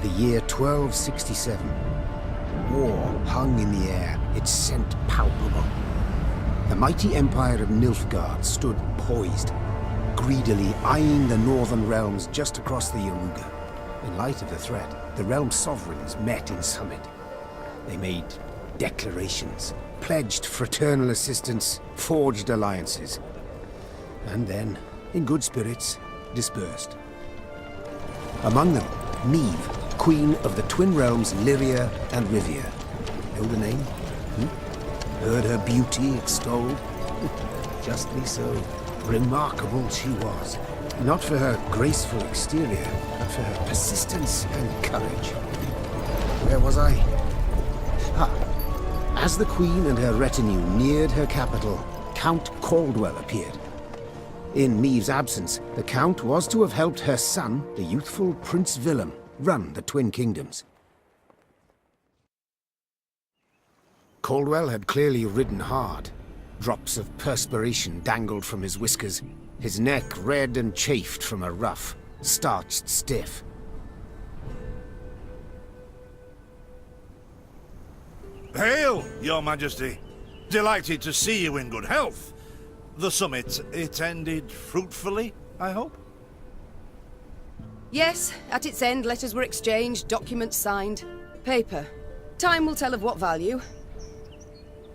The year 1267. War hung in the air, its scent palpable. The mighty empire of Nilfgaard stood poised, greedily eyeing the northern realms just across the Yaruga. In light of the threat, the realm's sovereigns met in summit. They made declarations, pledged fraternal assistance, forged alliances, and then, in good spirits, dispersed. Among them, Neve, Queen of the Twin Realms Lyria and Rivia. Know the name? Heard her beauty extolled? Justly so. Remarkable she was. Not for her graceful exterior, but for her persistence and courage. Where was I? As the Queen and her retinue neared her capital, Count Caldwell appeared. In Neve's absence, the Count was to have helped her son, the youthful Prince Willem, run the Twin Kingdoms. Caldwell had clearly ridden hard. Drops of perspiration dangled from his whiskers, his neck red and chafed from a ruff, starched stiff. Hail, Your Majesty! Delighted to see you in good health. The summit, it ended fruitfully, I hope? Yes, at its end, letters were exchanged, documents signed. Paper. Time will tell of what value.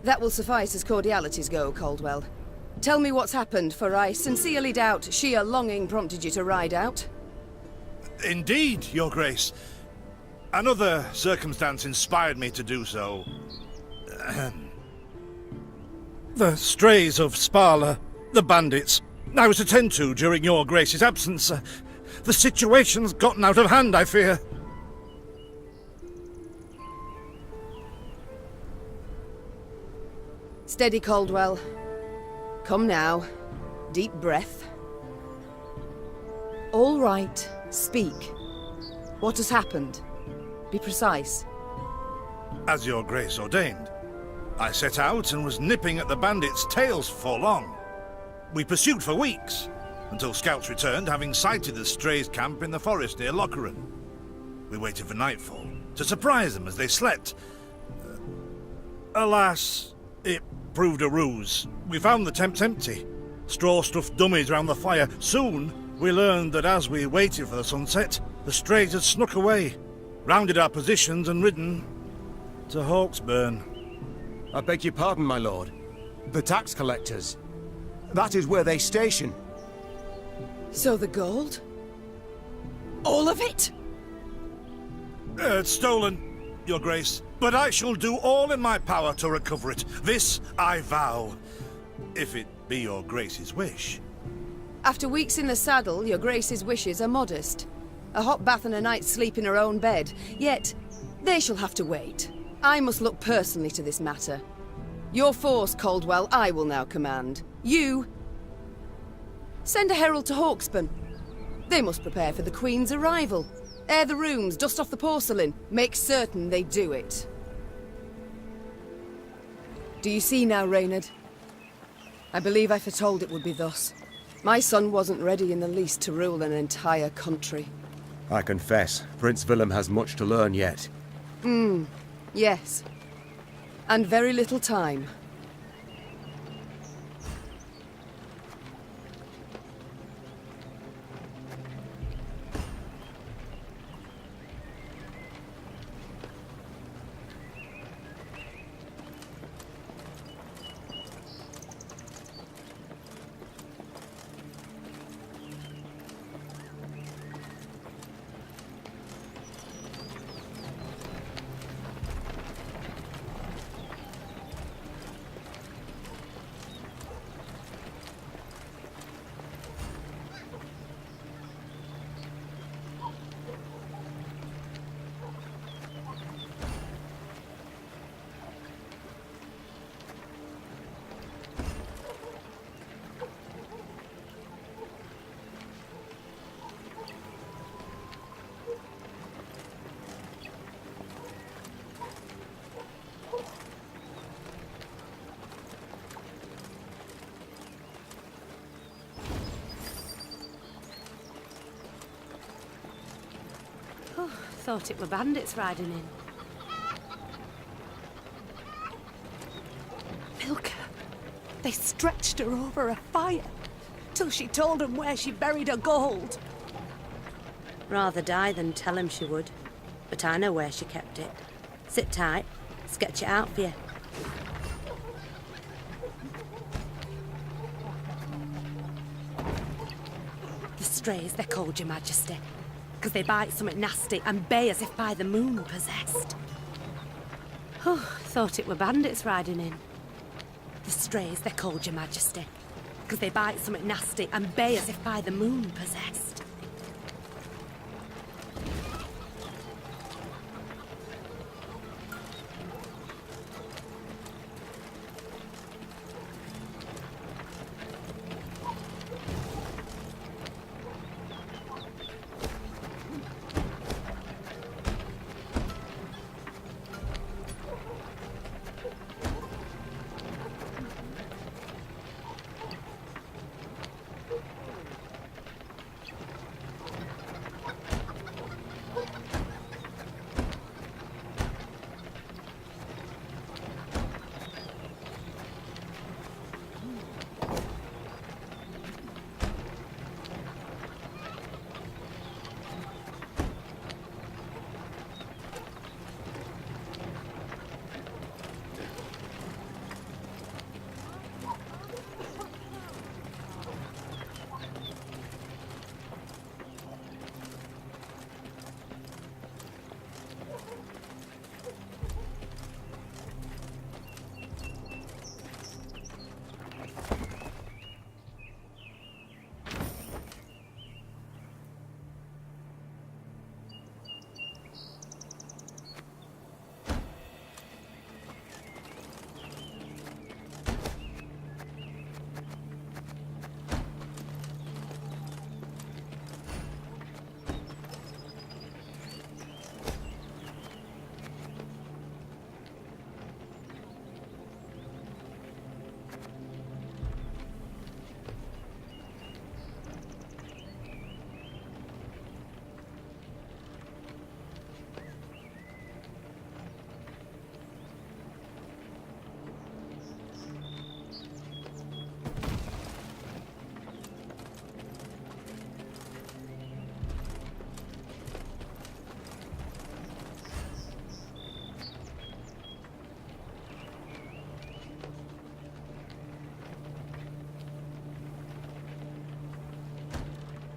That will suffice as cordialities go, Caldwell. Tell me what's happened, for I sincerely doubt sheer longing prompted you to ride out. Indeed, Your Grace. Another circumstance inspired me to do so. The strays of Spala, the bandits, I was to tend to during Your Grace's absence. The situation's gotten out of hand, I fear. Steady, Caldwell. Come now. Deep breath. All right, speak. What has happened? Be precise. As Your Grace ordained, I set out and was nipping at the bandits' tails for long. We pursued for weeks, until scouts returned, having sighted the strays' camp in the forest near Locheren. We waited for nightfall to surprise them as they slept. Alas, it proved a ruse. We found the tents empty, straw-stuffed dummies round the fire. Soon, we learned that as we waited for the sunset, the strays had snuck away, rounded our positions and ridden to Hawksburn. I beg your pardon, my lord. The tax collectors. That is where they station. So the gold? All of it? It's stolen, Your Grace, but I shall do all in my power to recover it. This I vow, if it be Your Grace's wish. After weeks in the saddle, Your Grace's wishes are modest. A hot bath and a night's sleep in her own bed. Yet, they shall have to wait. I must look personally to this matter. Your force, Caldwell, I will now command. You... send a herald to Hawksburn. They must prepare for the Queen's arrival. Air the rooms, dust off the porcelain. Make certain they do it. Do you see now, Reynard? I believe I foretold it would be thus. My son wasn't ready in the least to rule an entire country. I confess, Prince Willem has much to learn yet. Yes. And very little time. thought it were bandits riding in. Milka. They stretched her over a fire till she told them where she buried her gold. Rather die than tell him she would. But I know where she kept it. Sit tight. Sketch it out for you. The strays, they're called, Your Majesty, because they bite something nasty and bay as if by the moon possessed. Oh, thought it were bandits riding in. The strays, they're called, Your Majesty, because they bite something nasty and bay as if by the moon possessed.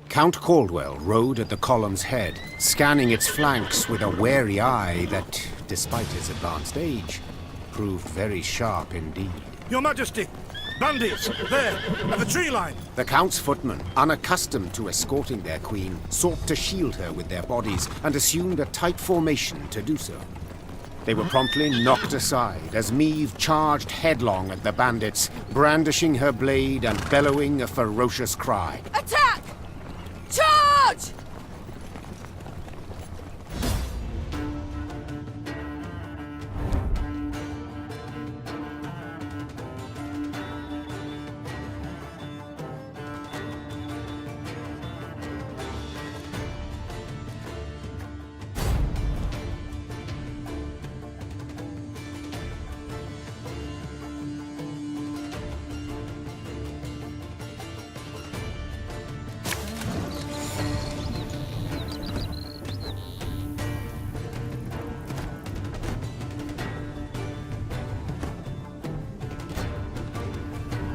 Count Caldwell rode at the column's head, scanning its flanks with a wary eye that, despite his advanced age, proved very sharp indeed. Your Majesty! Bandits! There! At the tree line! The Count's footmen, unaccustomed to escorting their queen, sought to shield her with their bodies and assumed a tight formation to do so. They were promptly knocked aside as Meve charged headlong at the bandits, brandishing her blade and bellowing a ferocious cry. Attack! Charge!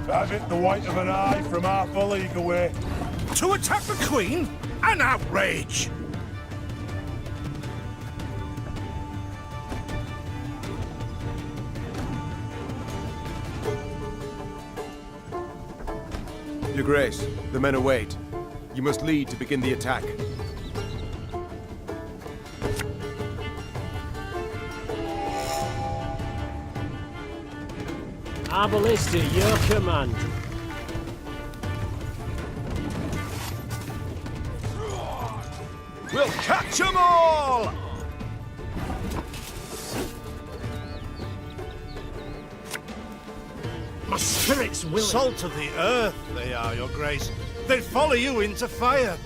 Have it the white of an eye from half a league away. To attack the Queen? An outrage! Your Grace, the men await. You must lead to begin the attack. Our ballista, your command. We'll catch 'em all! My spirit's willing. Salt of the earth they are, Your Grace. They'd follow you into fire.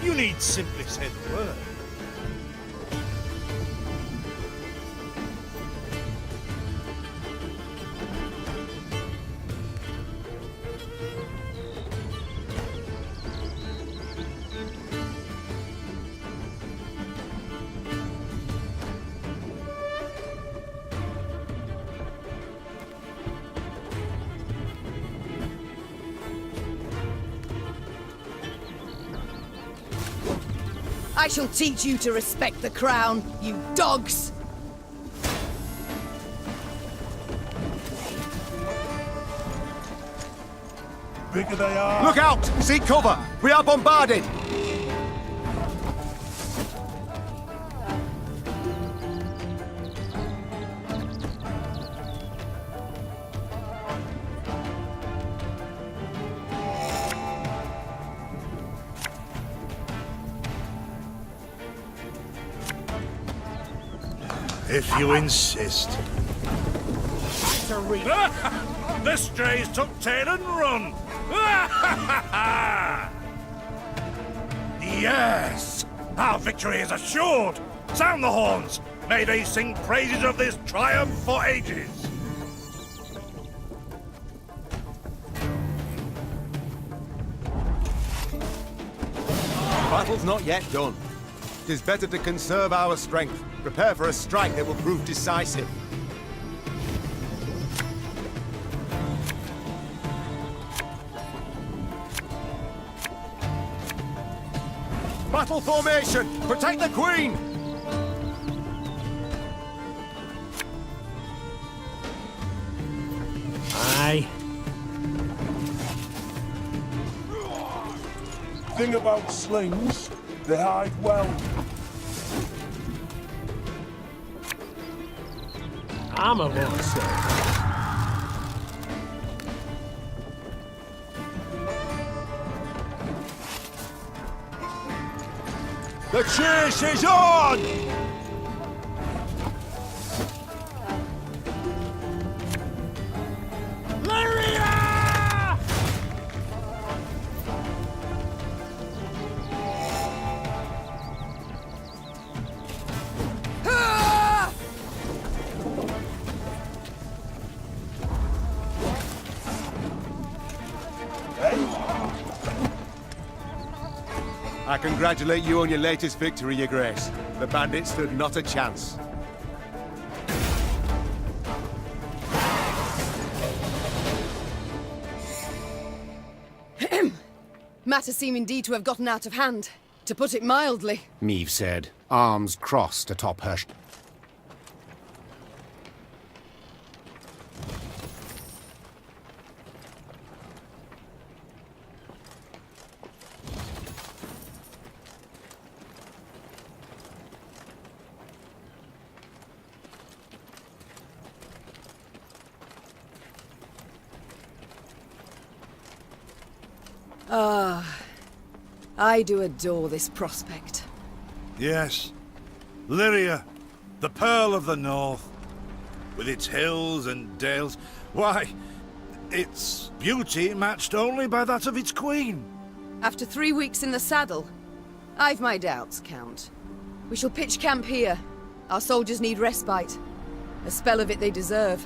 You need simply say the word. I shall teach you to respect the crown, you dogs! Bigger they are. Look out! Seek cover! We are bombarded! If you insist. The strays took tail and run! Yes! Our victory is assured! Sound the horns! May they sing praises of this triumph for ages! Battle's not yet done. It is better to conserve our strength. Prepare for a strike that will prove decisive. Battle formation! Protect the Queen! Aye. Thing about slings, they hide well. I'm a more so. The chase is on! I congratulate you on your latest victory, Your Grace. The bandits stood not a chance. Matters seem indeed to have gotten out of hand, to put it mildly. Meve said, arms crossed atop her... I do adore this prospect. Yes. Lyria, the Pearl of the North. With its hills and dales. Why, its beauty matched only by that of its queen. After 3 weeks in the saddle, I've my doubts, Count. We shall pitch camp here. Our soldiers need respite. A spell of it they deserve.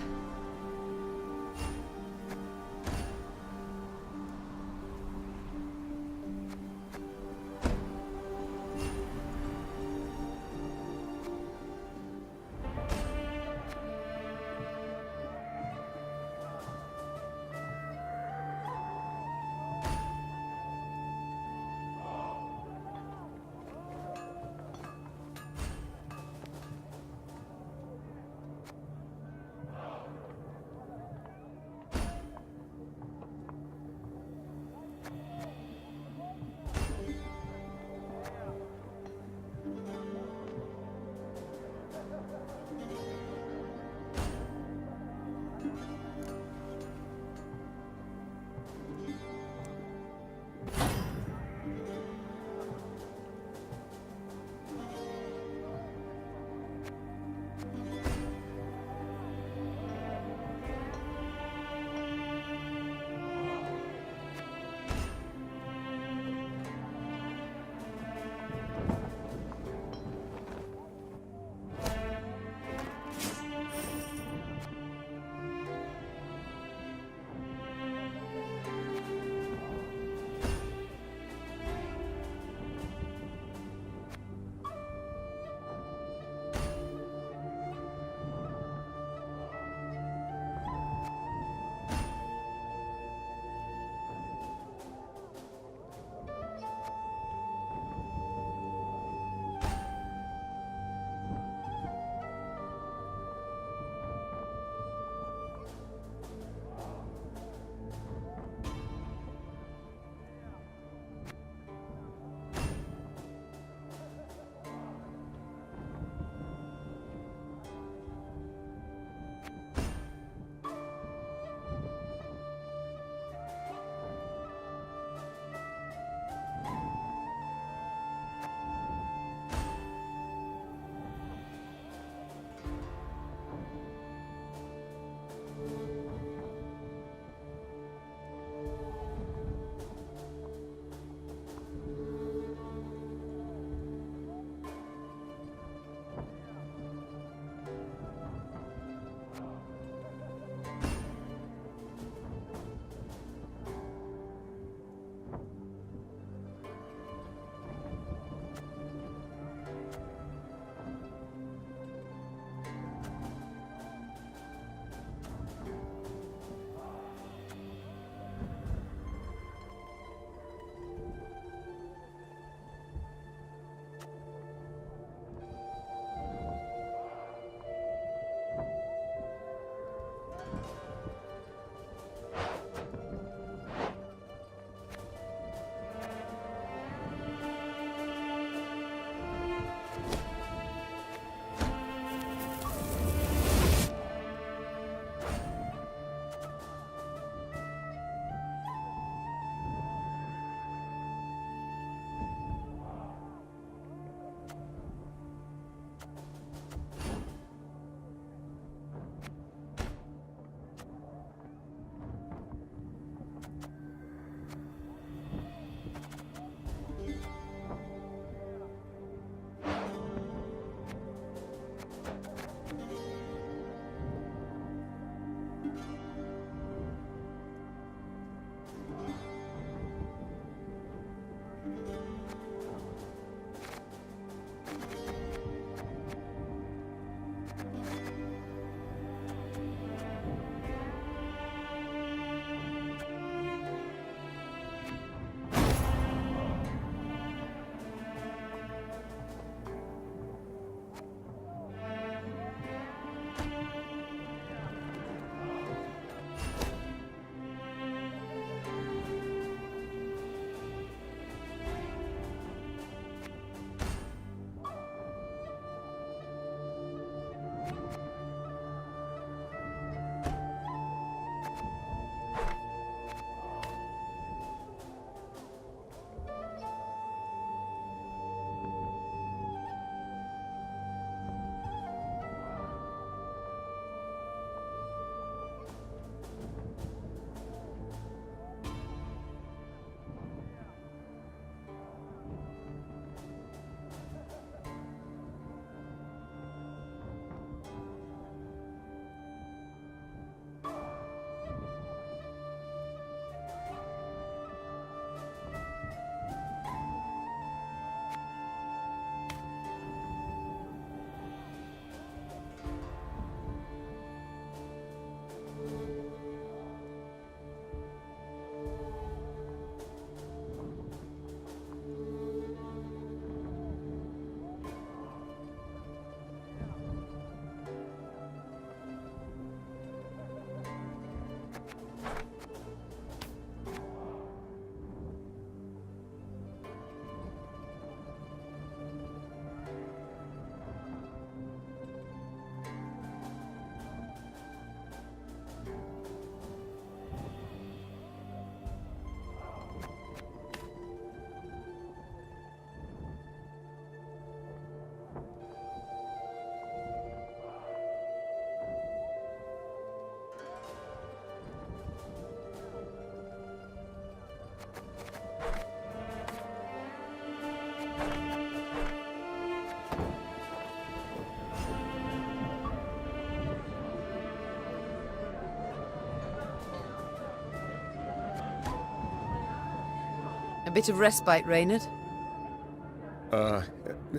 A bit of respite, Reynard.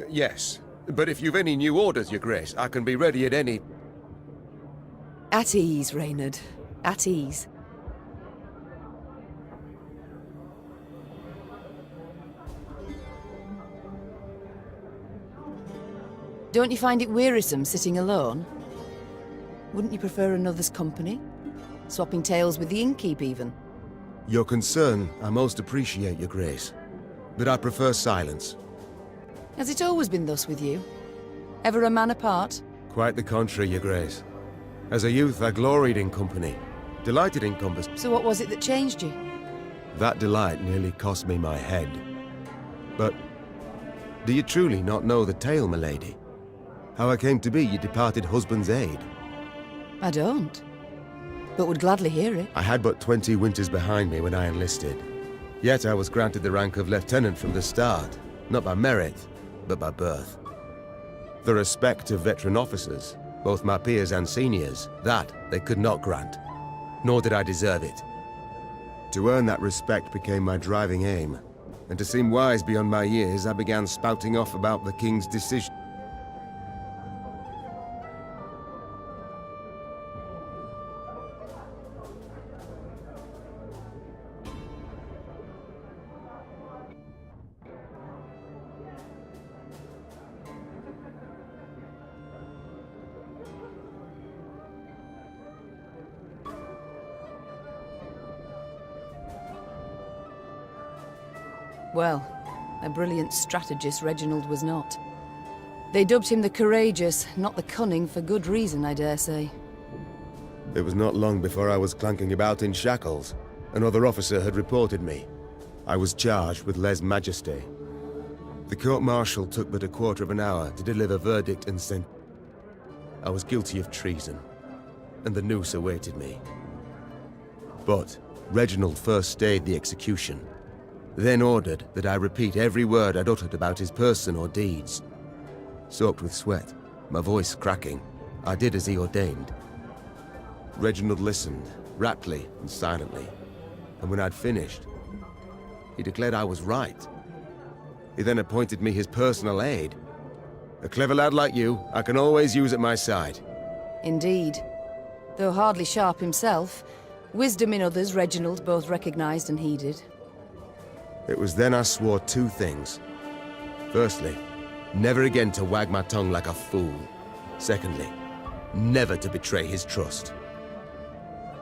Yes. But if you've any new orders, Your Grace, I can be ready at any... At ease, Reynard. At ease. Don't you find it wearisome sitting alone? Wouldn't you prefer another's company? Swapping tales with the innkeep, even? Your concern, I most appreciate, Your Grace. But I prefer silence. Has it always been thus with you? Ever a man apart? Quite the contrary, Your Grace. As a youth, I gloried in company. Delighted in conversation. So what was it that changed you? That delight nearly cost me my head. But do you truly not know the tale, milady? How I came to be your departed husband's aide? I don't. But would gladly hear it. I had but 20 winters behind me when I enlisted. Yet I was granted the rank of lieutenant from the start. Not by merit, but by birth. The respect of veteran officers, both my peers and seniors, that they could not grant. Nor did I deserve it. To earn that respect became my driving aim. And to seem wise beyond my years, I began spouting off about the king's decision. Well, a brilliant strategist Reginald was not. They dubbed him the courageous, not the cunning, for good reason, I dare say. It was not long before I was clanking about in shackles. Another officer had reported me. I was charged with lèse-majesté. The court-martial took but a quarter of an hour to deliver verdict and sentence. I was guilty of treason, and the noose awaited me. But Reginald first stayed the execution, then ordered that I repeat every word I'd uttered about his person or deeds. Soaked with sweat, my voice cracking, I did as he ordained. Reginald listened, raptly and silently, and when I'd finished, he declared I was right. He then appointed me his personal aide. A clever lad like you, I can always use at my side. Indeed. Though hardly sharp himself, wisdom in others Reginald both recognized and heeded. It was then I swore two things. Firstly, never again to wag my tongue like a fool. Secondly, never to betray his trust.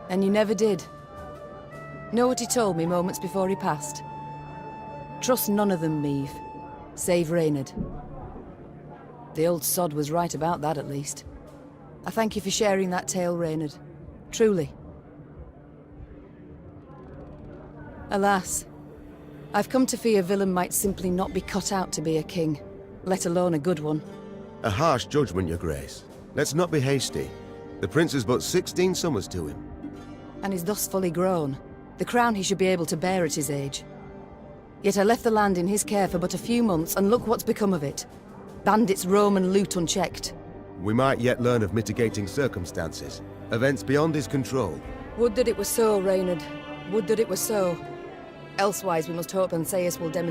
And you never did. Know what he told me moments before he passed? Trust none of them, Meave. Save Reynard. The old sod was right about that, at least. I thank you for sharing that tale, Reynard. Truly. Alas, I've come to fear Willem might simply not be cut out to be a king, let alone a good one. A harsh judgment, Your Grace. Let's not be hasty. The prince is but 16 summers to him. And is thus fully grown. The crown he should be able to bear at his age. Yet I left the land in his care for but a few months, and look what's become of it. Bandits roam and loot unchecked. We might yet learn of mitigating circumstances. Events beyond his control. Would that it were so, Reynard. Would that it were so. Elsewise we must hope Ansaeus will demonstrate